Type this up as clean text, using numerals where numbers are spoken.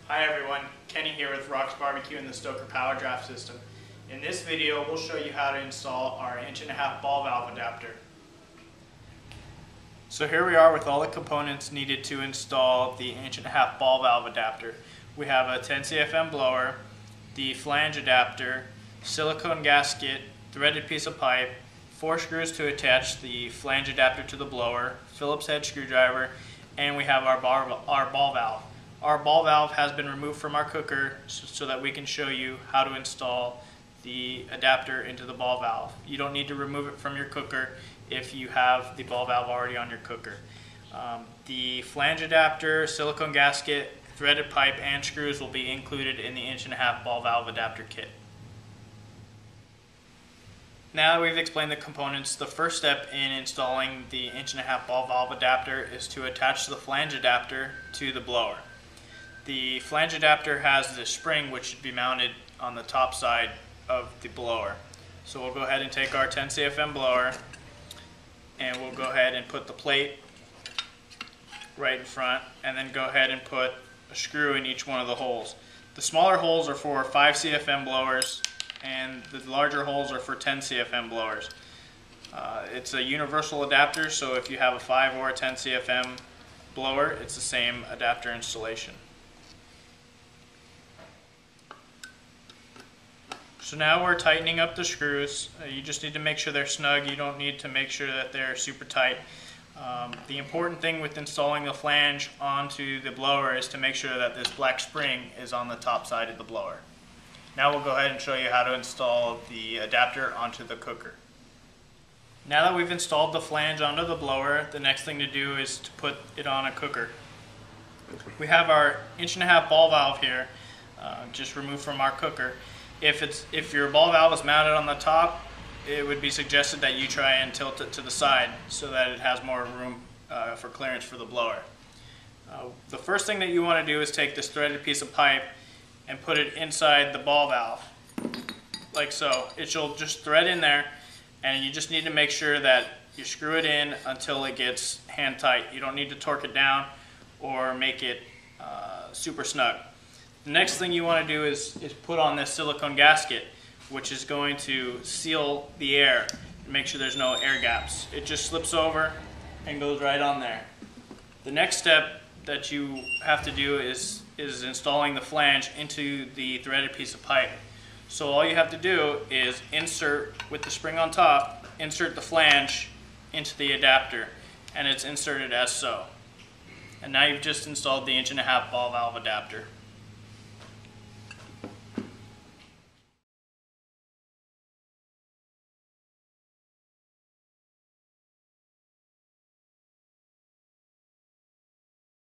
Hi everyone, Kenny here with Barbque and the Stoker Power Draft System. In this video, we'll show you how to install our 1.5" ball valve adapter. So here we are with all the components needed to install the 1.5" ball valve adapter. We have a 10 CFM blower, the flange adapter, silicone gasket, threaded piece of pipe, 4 screws to attach the flange adapter to the blower, Phillips head screwdriver, and we have our ball valve. Our ball valve has been removed from our cooker so that we can show you how to install the adapter into the ball valve. You don't need to remove it from your cooker if you have the ball valve already on your cooker. The flange adapter, silicone gasket, threaded pipe, and screws will be included in the 1.5" ball valve adapter kit. Now that we've explained the components, the first step in installing the 1.5" ball valve adapter is to attach the flange adapter to the blower. The flange adapter has this spring which should be mounted on the top side of the blower. So we'll go ahead and take our 10 CFM blower and we'll go ahead and put the plate right in front and then go ahead and put a screw in each one of the holes. The smaller holes are for 5 CFM blowers and the larger holes are for 10 CFM blowers. It's a universal adapter, so if you have a 5 or a 10 CFM blower, it's the same adapter installation. So now we're tightening up the screws. You just need to make sure they're snug. You don't need to make sure that they're super tight. The important thing with installing the flange onto the blower is to make sure that this black spring is on the top side of the blower. Now we'll go ahead and show you how to install the adapter onto the cooker. Now that we've installed the flange onto the blower, the next thing to do is to put it on a cooker. We have our 1.5" ball valve here, just removed from our cooker. If your ball valve is mounted on the top, it would be suggested that you try and tilt it to the side so that it has more room for clearance for the blower. The first thing that you want to do is take this threaded piece of pipe and put it inside the ball valve, like so. It shall just thread in there, and you just need to make sure that you screw it in until it gets hand tight. You don't need to torque it down or make it super snug. The next thing you want to do is put on this silicone gasket, which is going to seal the air and make sure there's no air gaps. It just slips over and goes right on there. The next step that you have to do is installing the flange into the threaded piece of pipe. So all you have to do is insert, with the spring on top, insert the flange into the adapter, and it's inserted as so. And now you've just installed the 1.5" ball valve adapter.